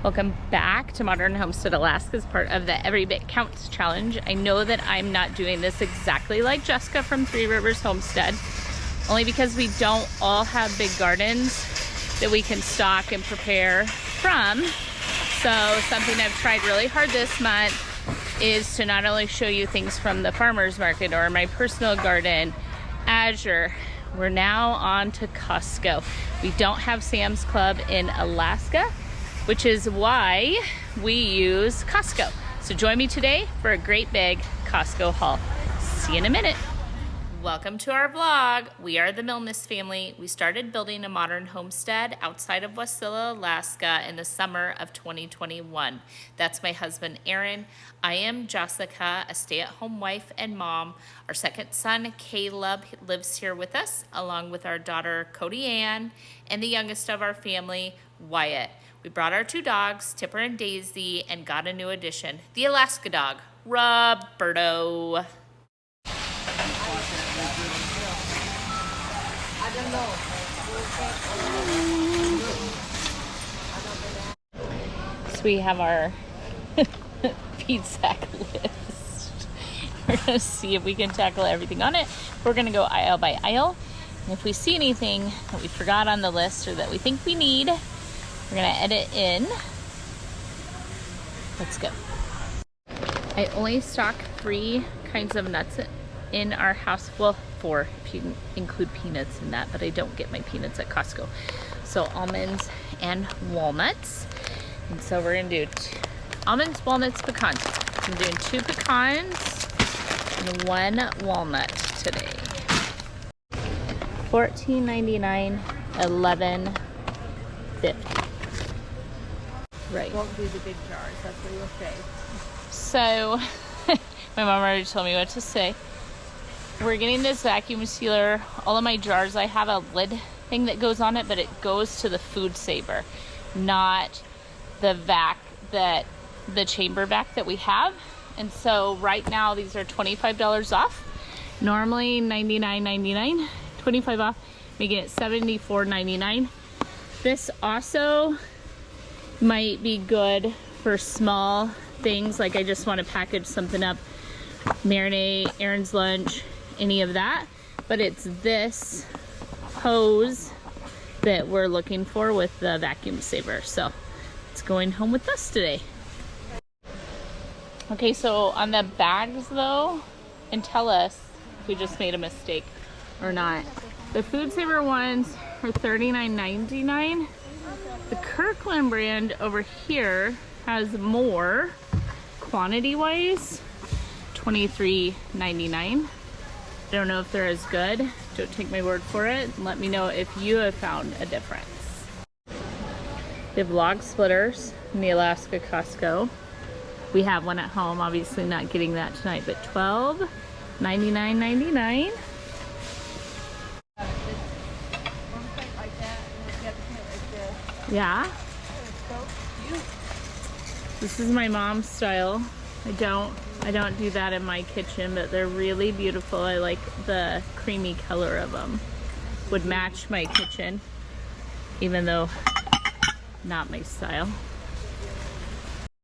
Welcome back to Modern Homestead Alaska as part of the Every Bit Counts Challenge. I know that I'm not doing this exactly like Jessica from Three Rivers Homestead, only because we don't all have big gardens that we can stock and prepare from. So something I've tried really hard this month is to not only show you things from the farmer's market or my personal garden, Azure. We're now on to Costco. We don't have Sam's Club in Alaska, which is why we use Costco. So join me today for a great big Costco haul. See you in a minute. Welcome to our vlog. We are the Milnes family. We started building a modern homestead outside of Wasilla, Alaska in the summer of 2021. That's my husband, Aaron. I am Jessica, a stay-at-home wife and mom. Our second son, Caleb, lives here with us, along with our daughter, Cody Ann, and the youngest of our family, Wyatt. We brought our two dogs, Tipper and Daisy, and got a new addition, the Alaska dog, Roberto. So we have our feed sack list. We're gonna see if we can tackle everything on it. We're gonna go aisle by aisle. And if we see anything that we forgot on the list or that we think we need, we're gonna edit in. Let's go. I only stock 3 kinds of nuts in our house. Well, 4 if you include peanuts in that, but I don't get my peanuts at Costco. So almonds and walnuts. And so we're gonna do almonds, walnuts, pecans. I'm doing 2 pecans and 1 walnut today. $14.99, $11.50. Right. Won't do the big jars, that's what you'll say. So, my mom already told me what to say. We're getting this vacuum sealer. All of my jars, I have a lid thing that goes on it, but it goes to the food saver, not the vac that, the chamber vac that we have. And so right now these are $25 off. Normally $99.99, 25 off, making it $74.99. This also might be good for small things, like I just want to package something up, marinate, Aaron's lunch, any of that. But it's this hose that we're looking for with the vacuum saver. So it's going home with us today. Okay, so on the bags though, and tell us if we just made a mistake or not. The food saver ones are $39.99. The Kirkland brand over here has more quantity wise, $23.99. I don't know if they're as good. Don't take my word for it. Let me know if you have found a difference. They have log splitters in the Alaska Costco. We have one at home, obviously not getting that tonight, but $12.99.99. Yeah. This is my mom's style. I don't do that in my kitchen, but they're really beautiful. I like the creamy color of them. Would match my kitchen, even though not my style.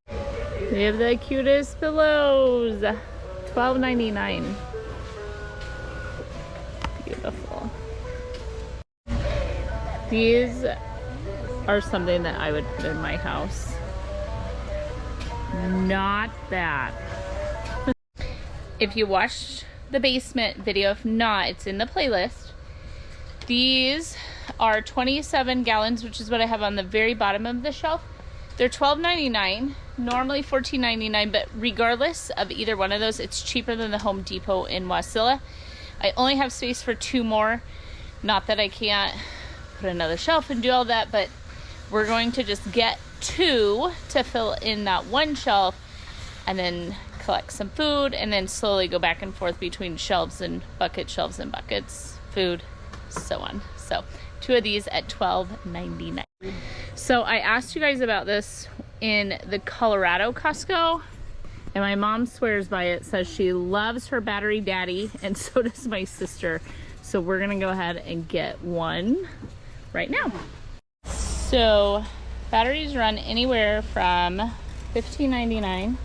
They have the cutest pillows. $12.99. Beautiful. These are something that I would put in my house. Not bad. If you watched the basement video, if not, it's in the playlist. These are 27 gallons, which is what I have on the very bottom of the shelf. They're $12.99, normally $14.99, but regardless of either one of those, it's cheaper than the Home Depot in Wasilla. I only have space for 2 more. Not that I can't put another shelf and do all that, but we're going to just get 2 to fill in that 1 shelf and then collect some food and then slowly go back and forth between shelves and buckets, food, so on. So 2 of these at $12.99. So I asked you guys about this in the Colorado Costco, and my mom swears by it, says she loves her battery daddy, and so does my sister. So we're gonna go ahead and get one right now. So Batteries run anywhere from $15.99,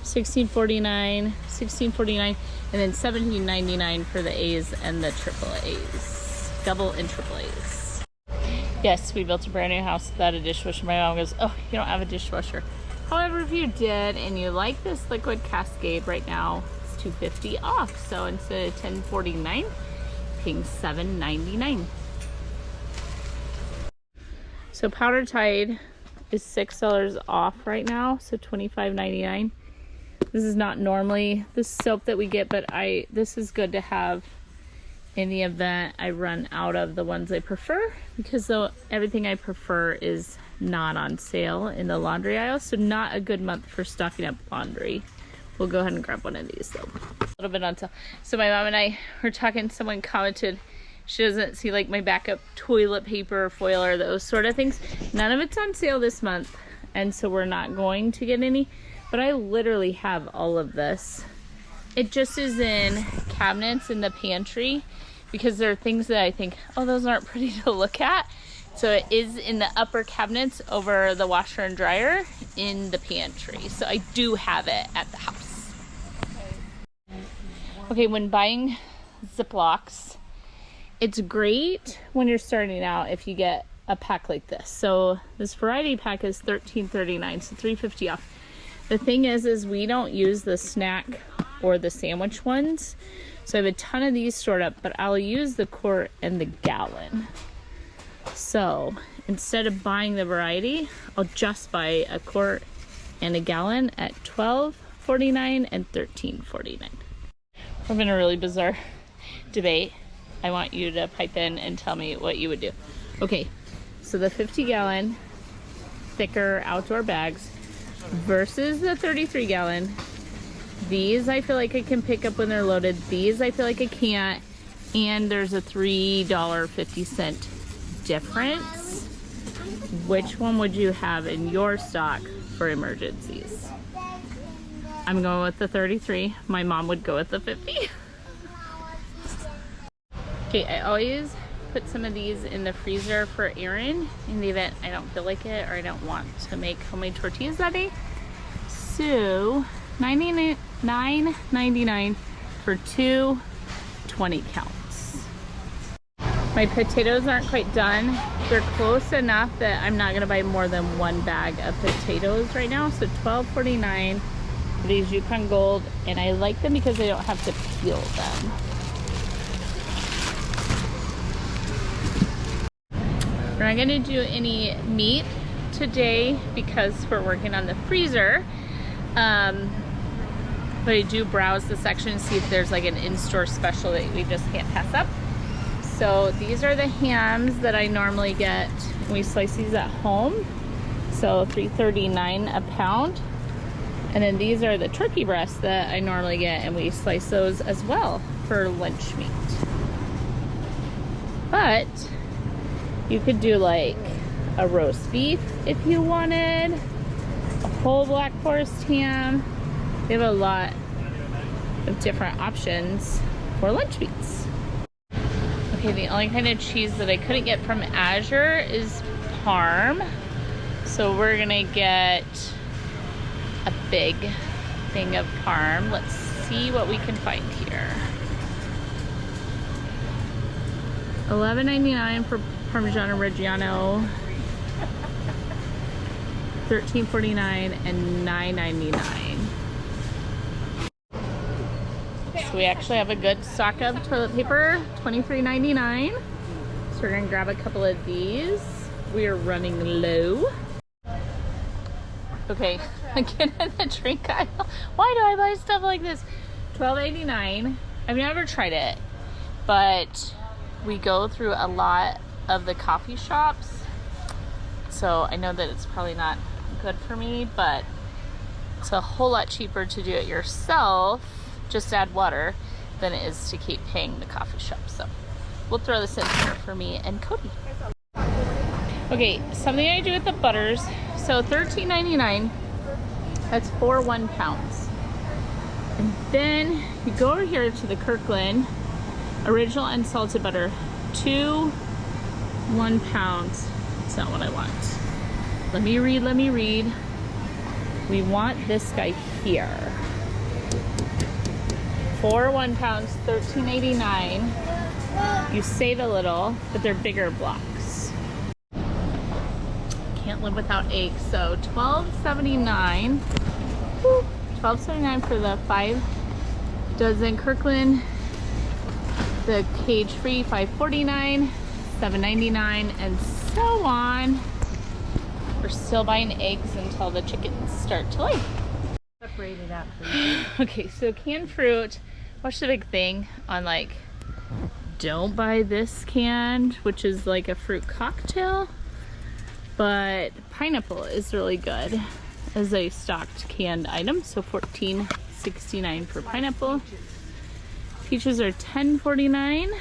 $16.49, $16.49, and then $17.99 for the A's and the triple A's, double and triple A's. Yes, we built a brand new house without a dishwasher. My mom goes, oh, you don't have a dishwasher. However, if you did and you like this liquid Cascade right now, it's $2.50 off. So instead of $10.49, paying $7.99. So Powder Tide is $6 off right now, so $25.99. This is not normally the soap that we get, but this is good to have in the event I run out of the ones I prefer, because everything I prefer is not on sale in the laundry aisle, so not a good month for stocking up laundry. We'll go ahead and grab one of these though. A little bit on sale. So my mom and I were talking, someone commented she doesn't see like my backup toilet paper foil or those sort of things. None of it's on sale this month, and so we're not going to get any, but I literally have all of this. It just is in cabinets in the pantry because there are things that I think, oh, those aren't pretty to look at. So it is in the upper cabinets over the washer and dryer in the pantry. So I do have it at the house. Okay, when buying Ziplocs, it's great when you're starting out if you get a pack like this. So this variety pack is $13.39, so $3.50 off. The thing is we don't use the snack or the sandwich ones. So I have a ton of these stored up, but I'll use the quart and the gallon. So instead of buying the variety, I'll just buy a quart and a gallon at $12.49 and $13.49. We're in a really bizarre debate. I want you to pipe in and tell me what you would do. Okay, so the 50-gallon thicker outdoor bags versus the 33-gallon. These I feel like I can pick up when they're loaded. These I feel like I can't. And there's a $3.50 difference. Which one would you have in your stock for emergencies? I'm going with the 33. My mom would go with the 50. Okay, I always put some of these in the freezer for Aaron in the event I don't feel like it or I don't want to make homemade tortillas that day. So $9.99 for two 20 counts. My potatoes aren't quite done. They're close enough that I'm not gonna buy more than one bag of potatoes right now. So $12.49 for these Yukon Gold, and I like them because I don't have to peel them. We're not gonna do any meat today because we're working on the freezer. But I do browse the section and see if there's like an in-store special that we just can't pass up. So these are the hams that I normally get. We slice these at home. So $3.39 a pound. And then these are the turkey breasts that I normally get, and we slice those as well for lunch meat. But you could do like a roast beef if you wanted, a whole Black Forest ham. They have a lot of different options for lunch meats. Okay, the only kind of cheese that I couldn't get from Azure is Parm. So we're gonna get a big thing of Parm. Let's see what we can find here. $11.99 for Parmigiano Reggiano, $13.49 and $9.99. So we actually have a good stock of toilet paper, $23.99. So we're gonna grab a couple of these. We are running low. Okay, again in the drink aisle. Why do I buy stuff like this? $12.89. I've never tried it, but we go through a lot of the coffee shops, so I know that it's probably not good for me, but it's a whole lot cheaper to do it yourself, just add water, than it is to keep paying the coffee shop. So we'll throw this in here for me and Cody. Okay, something I do with the butters. So $13.99, that's 4 1 pounds. And then you go over here to the Kirkland original unsalted butter, 2 1 pounds. It's not what I want. Let me read. We want this guy here. 4 1 pounds, $13.89. You save a little, but they're bigger blocks. Can't live without eggs, so $12.79. $12.79 for the 5 dozen. Kirkland, the cage-free, $5.49, $7.99, and so on. We're still buying eggs until the chickens start to lay. Separate it out, please. Okay, so canned fruit. Watch the big thing on like, don't buy this canned, which is like a fruit cocktail, but pineapple is really good as a stocked canned item. So $14.69 for pineapple. Peaches are $10.49.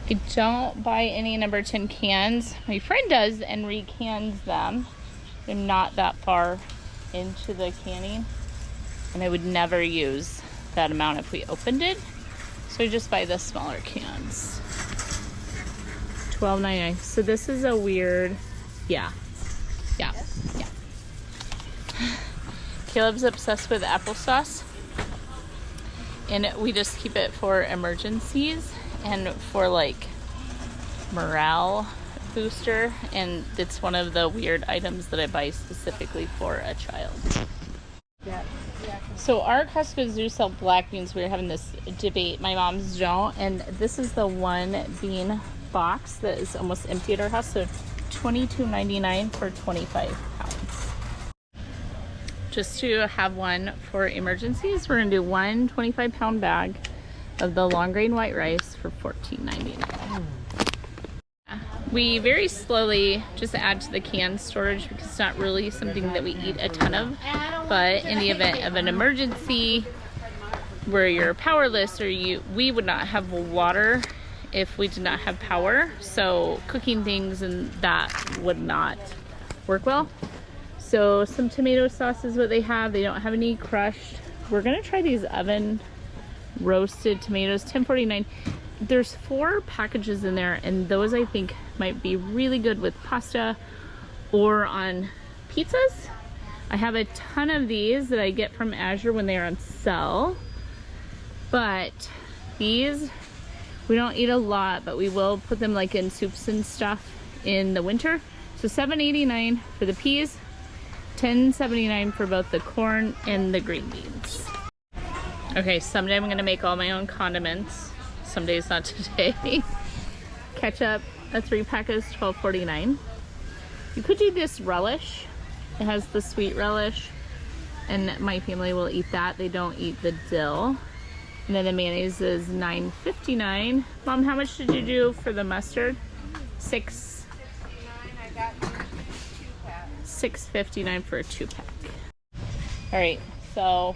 I don't buy any number 10 cans. My friend does and recans them. I'm not that far into the canning, and I would never use that amount if we opened it. So I just buy the smaller cans. $12.99. So this is a weird, yeah. Caleb's obsessed with applesauce, and we just keep it for emergencies and for like morale booster, and it's one of the weird items that I buy specifically for a child. Yeah. So our Costco's do sell black beans. We were having this debate. My mom's don't, and this is the 1 bean box that is almost empty at our house. So $22.99 for 25 pounds. Just to have one for emergencies, we're gonna do 1 25-pound bag of the long grain white rice for $14.99. We very slowly just add to the canned storage because it's not really something that we eat a ton of. But in the event of an emergency where you're powerless, or we would not have water if we did not have power. So cooking things and that would not work well. So some tomato sauce is what they have. They don't have any crushed. We're gonna try these oven roasted tomatoes, $10.49. There's 4 packages in there, and those I think might be really good with pasta or on pizzas. I have a ton of these that I get from Azure when they are on sale, but these we don't eat a lot, but we will put them like in soups and stuff in the winter. So $7.89 for the peas, $10.79 for both the corn and the green beans. Okay, someday I'm gonna make all my own condiments. Some days, not today. Ketchup, a 3-pack is $12.49. You could do this relish. It has the sweet relish, and my family will eat that. They don't eat the dill. And then the mayonnaise is $9.59. Mom, how much did you do for the mustard? $6.59 for a 2-pack. All right, so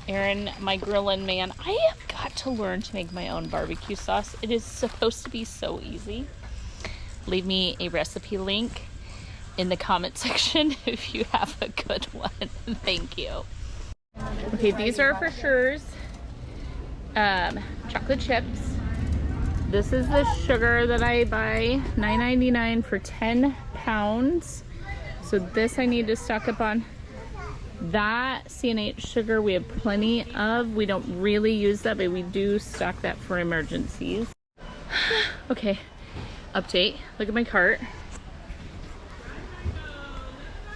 Aaron, my grilling man, I have got to learn to make my own barbecue sauce. It is supposed to be so easy. Leave me a recipe link in the comment section if you have a good one. Thank you. Okay, these are for sure's chocolate chips. This is the sugar that I buy, $9.99 for 10 pounds. So this I need to stock up on. That CNH sugar we have plenty of. We don't really use that, but we do stock that for emergencies. Okay, update. Look at my cart.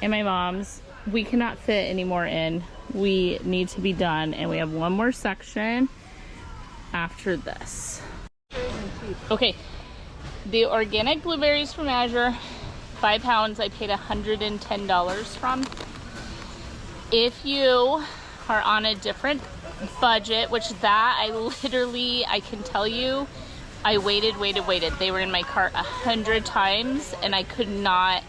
And my mom's. We cannot fit any more in. We need to be done, and we have one more section after this. Okay, the organic blueberries from Azure, 5 pounds, I paid $110 from. If you are on a different budget, which that I can tell you, I waited. They were in my cart 100 times and I could not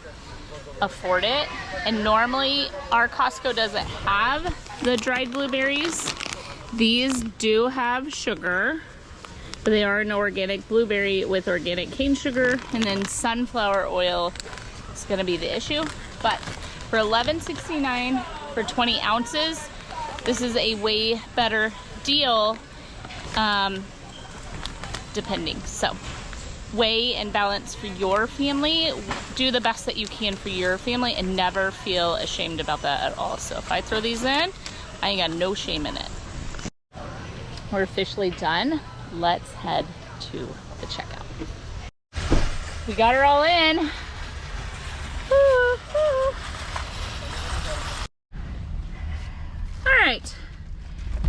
afford it. And normally our Costco doesn't have the dried blueberries. These do have sugar, but they are an organic blueberry with organic cane sugar, and then sunflower oil is gonna be the issue. But for $11.69 for 20 ounces, this is a way better deal, depending. So weigh and balance for your family, do the best that you can for your family and never feel ashamed about that at all. So if I throw these in, I ain't got no shame in it. We're officially done. Let's head to the checkout. We got her all in. Woo, woo. All right.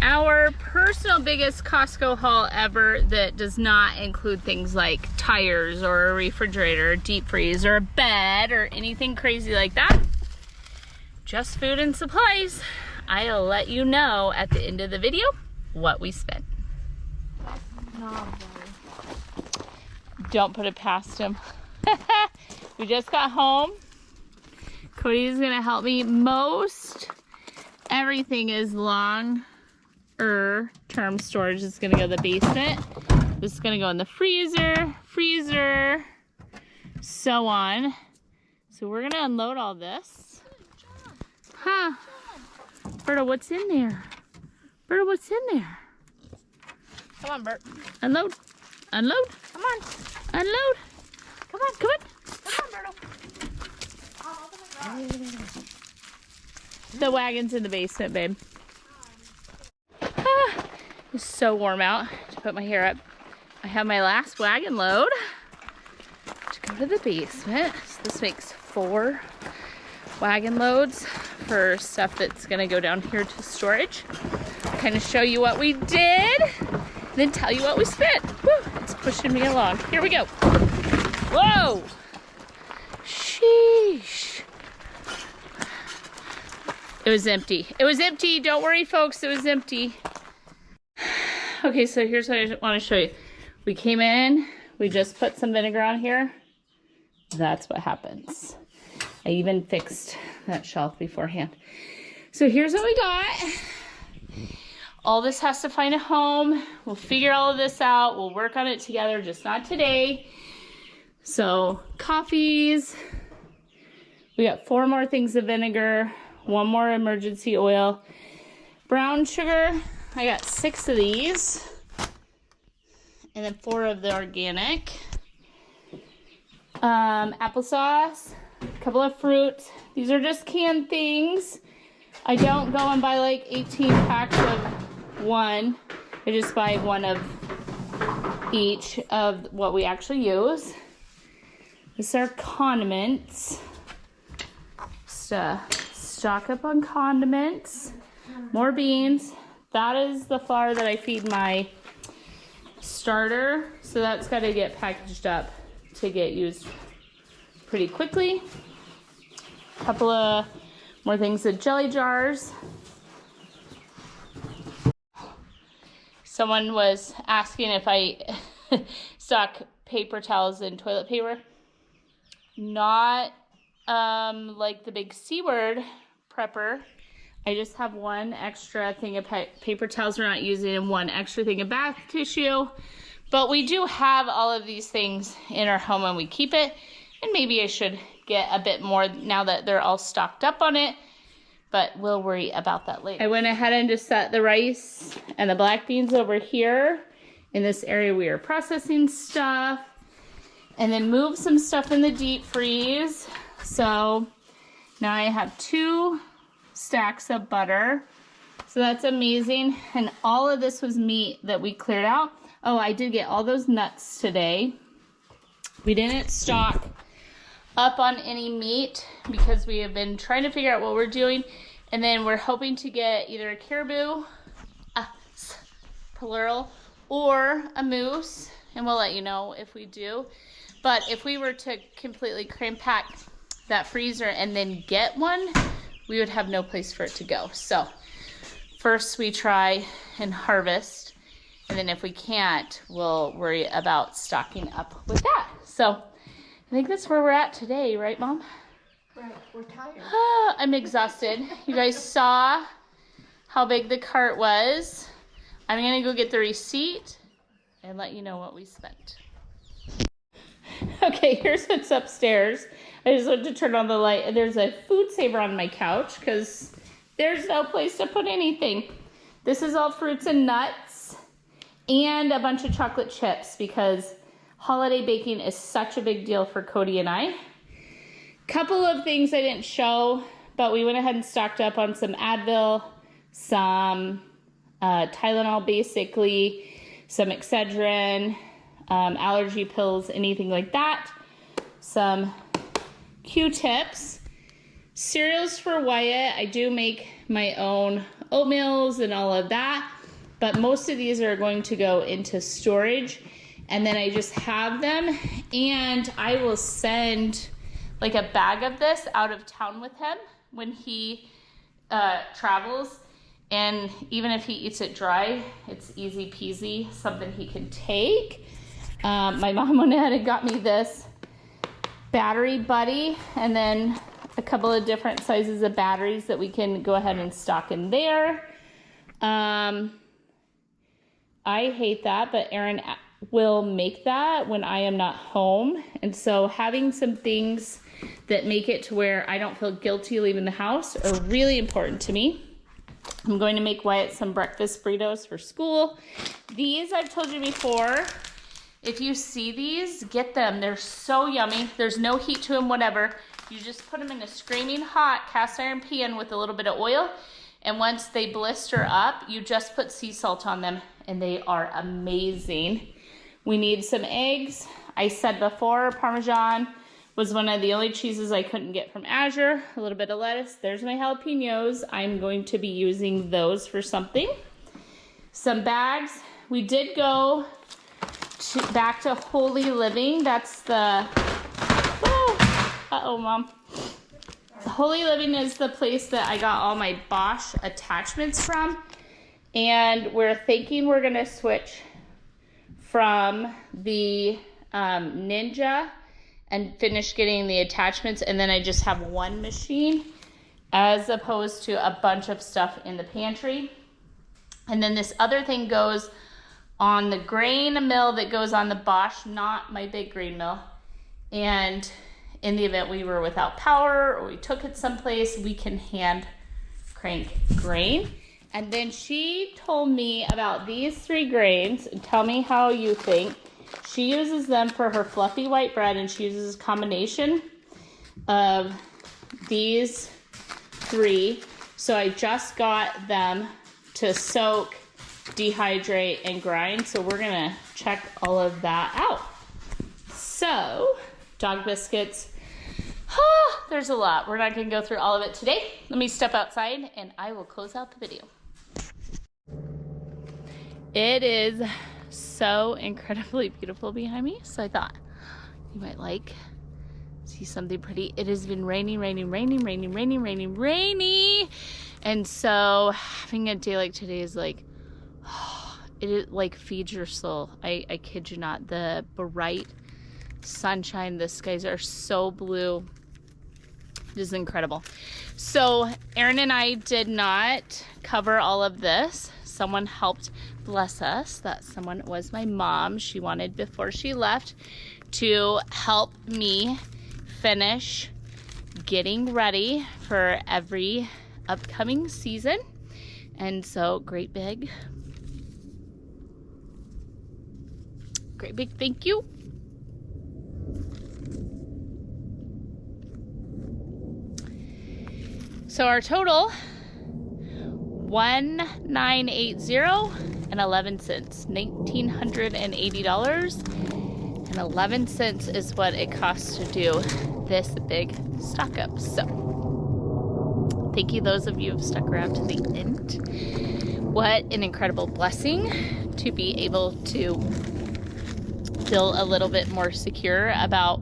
Our personal biggest Costco haul ever that does not include things like tires or a refrigerator, or deep freeze, or a bed, or anything crazy like that. Just food and supplies. I'll let you know at the end of the video what we spent. Don't put it past him. We just got home. Cody's gonna help me. Most everything is long term storage. Is gonna go to the basement. This is gonna go in the freezer, so on. So we're gonna unload all this. Huh? Berta, what's in there? Berta, what's in there? Come on, Bert. Unload. Unload. Come on. Unload. Come on. Come on. Come on, Berto. The wagon's in the basement, babe. Ah, it's so warm out to put my hair up. I have my last wagon load to go to the basement. So this makes 4 wagon loads for stuff that's gonna go down here to storage. Kind of show you what we did, then tell you what we spent. Woo, it's pushing me along. Here we go. Whoa! Sheesh. It was empty. It was empty. Don't worry, folks. It was empty. Okay, so here's what I want to show you. We came in. We just put some vinegar on here. That's what happens. I even fixed that shelf beforehand. So here's what we got. All this has to find a home. We'll figure all of this out. We'll work on it together, just not today. So coffees. We got 4 more things of vinegar. 1 more emergency oil. Brown sugar. I got 6 of these. And then 4 of the organic. Applesauce. A couple of fruits. These are just canned things. I don't go and buy like 18 packs of one. I just buy 1 of each of what we actually use. These are condiments. Just stock up on condiments. More beans. That is the flour that I feed my starter. So that's got to get packaged up to get used pretty quickly. A couple of more things of jelly jars. Someone was asking if I stock paper towels and toilet paper. Not like the big C word prepper. I just have 1 extra thing of paper towels we're not using and 1 extra thing of bath tissue. But we do have all of these things in our home and we keep it. And maybe I should get a bit more now that they're all stocked up on it. But we'll worry about that later. I went ahead and just set the rice and the black beans over here. In this area we are processing stuff. And then move some stuff in the deep freeze. So now I have 2 stacks of butter. So that's amazing. And all of this was meat that we cleared out. Oh, I did get all those nuts today. We didn't stock up on any meat because we have been trying to figure out what we're doing. And then we're hoping to get either a caribou, plural, or a moose. And we'll let you know if we do. But if we were to completely cram pack that freezer and then get one, we would have no place for it to go. So first we try and harvest, and then if we can't, we'll worry about stocking up with that. So I think that's where we're at today, right, Mom? Right, we're tired. I'm exhausted. You guys saw how big the cart was. I'm gonna go get the receipt and let you know what we spent. Okay, here's what's upstairs. I just wanted to turn on the light, and there's a food saver on my couch because there's no place to put anything. This is all fruits and nuts and a bunch of chocolate chips because holiday baking is such a big deal for Cody and I. Couple of things I didn't show, but we went ahead and stocked up on some Advil, some Tylenol basically, some Excedrin, allergy pills, anything like that, some Q-tips, cereals for Wyatt. I do make my own oatmeals and all of that, but most of these are going to go into storage, and then I just have them, and I will send like a bag of this out of town with him when he travels. And even if he eats it dry, it's easy peasy, something he can take. My mom went ahead and got me this battery buddy, and then a couple of different sizes of batteries that we can go ahead and stock in there. I hate that, but Aaron will make that when I am not home. And so having some things that make it to where I don't feel guilty leaving the house are really important to me. I'm going to make Wyatt some breakfast burritos for school. These I've told you before. If you see these, get them. They're so yummy. There's no heat to them, whatever. You just put them in a screaming hot cast iron pan with a little bit of oil. And once they blister up, you just put sea salt on them, and they are amazing. We need some eggs. I said before, Parmesan was one of the only cheeses I couldn't get from Azure. A little bit of lettuce. There's my jalapenos. I'm going to be using those for something. Some bags. We did go back to Holy Living. That's the... Uh-oh, Mom. Holy Living is the place that I got all my Bosch attachments from. And we're thinking we're going to switch from the Ninja and finish getting the attachments, and then I just have one machine as opposed to a bunch of stuff in the pantry. And then this other thing goes on the grain mill that goes on the Bosch, not my big grain mill. And in the event we were without power or we took it someplace, we can hand crank grain. And then she told me about these 3 grains, and tell me how you think. She uses them for her fluffy white bread, and she uses a combination of these 3. So I just got them to soak, dehydrate, and grind. So we're gonna check all of that out. So, dog biscuits. There's a lot. We're not gonna go through all of it today. Let me step outside and I will close out the video. It is so incredibly beautiful behind me, so I thought you might see something pretty. It has been raining, and so having a day like today is like, it is like feeds your soul. I kid you not. The bright sunshine, the skies are so blue. It is incredible. So Aaron and I did not cover all of this. Someone helped, bless us. That someone was my mom. She wanted, before she left, to help me finish getting ready for every upcoming season. And so great big thank you. So our total, $1980 and 11 cents. $1,980.11 is what it costs to do this big stock up. So thank you, those of you who have stuck around to the end. What an incredible blessing to be able to feel a little bit more secure about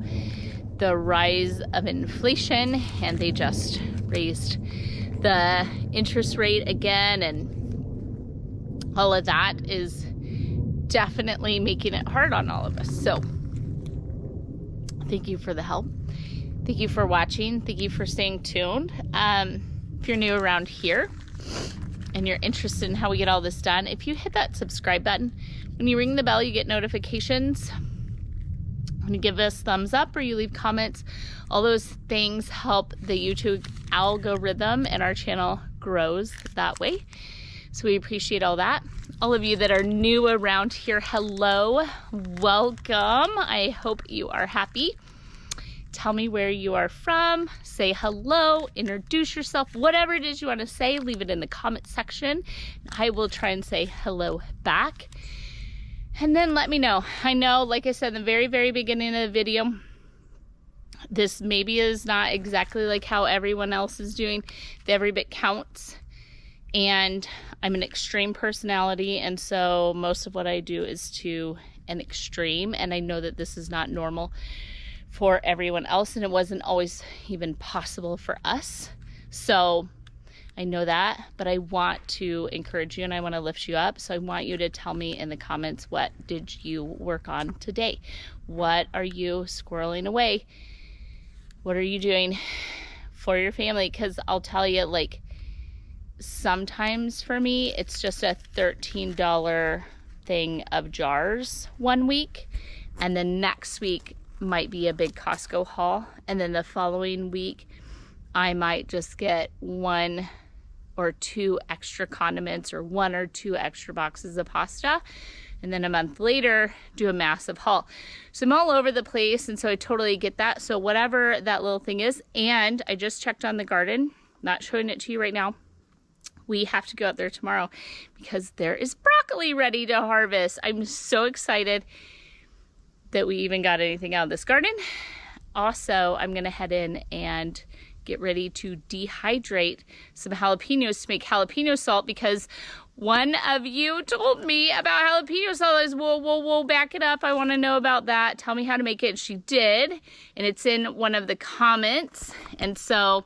the rise of inflation, and they just raised the interest rate again, and all of that is definitely making it hard on all of us. So thank you for the help. Thank you for watching. Thank you for staying tuned. If you're new around here and you're interested in how we get all this done, if you hit that subscribe button, when you ring the bell, you get notifications. When you give us thumbs up or you leave comments, all those things help the YouTube algorithm, and our channel grows that way. So we appreciate all that. All of you that are new around here, hello, welcome. I hope you are happy. Tell me where you are from, say hello, introduce yourself, whatever it is you want to say, leave it in the comment section. I will try and say hello back. And then let me know. I know, like I said in the very, very beginning of the video, this maybe is not exactly like how everyone else is doing. The every bit counts. And I'm an extreme personality, and so most of what I do is to an extreme, and I know that this is not normal for everyone else, and it wasn't always even possible for us. So I know that, but I want to encourage you and I want to lift you up. So I want you to tell me in the comments, what did you work on today? What are you squirreling away? What are you doing for your family? Because I'll tell you, like, sometimes for me, it's just a $13 thing of jars one week, and then next week might be a big Costco haul, and then the following week I might just get 1 or 2 extra condiments or 1 or 2 extra boxes of pasta, and then a month later do a massive haul. So I'm all over the place, and so I totally get that. So whatever that little thing is, and I just checked on the garden, not showing it to you right now. We have to go out there tomorrow because there is broccoli ready to harvest. I'm so excited that we even got anything out of this garden. Also, I'm gonna head in and get ready to dehydrate some jalapenos to make jalapeno salt, because one of you told me about jalapeno salt. I was, whoa, back it up. I wanna know about that. Tell me how to make it. She did, and it's in one of the comments. And so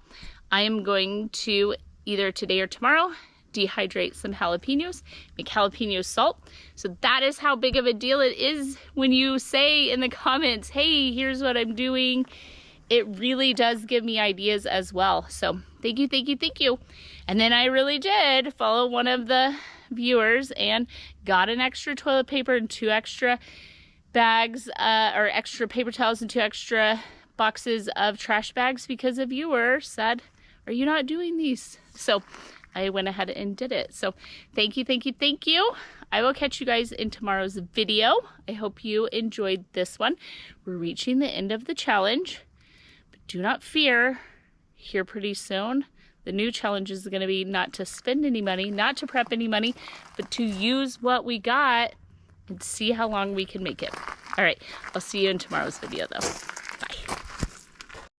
I am going to either today or tomorrow dehydrate some jalapenos, make jalapeno salt. So that is how big of a deal it is when you say in the comments, hey, here's what I'm doing. It really does give me ideas as well. So thank you, thank you, thank you. And then I really did follow one of the viewers and got an extra toilet paper and 2 extra bags, or extra paper towels and 2 extra boxes of trash bags, because a viewer said, are you not doing these? So I went ahead and did it. So thank you, thank you, thank you. I will catch you guys in tomorrow's video. I hope you enjoyed this one. We're reaching the end of the challenge, but do not fear. Here pretty soon, the new challenge is going to be not to spend any money, not to prep any money, but to use what we got and see how long we can make it. All right, I'll see you in tomorrow's video though.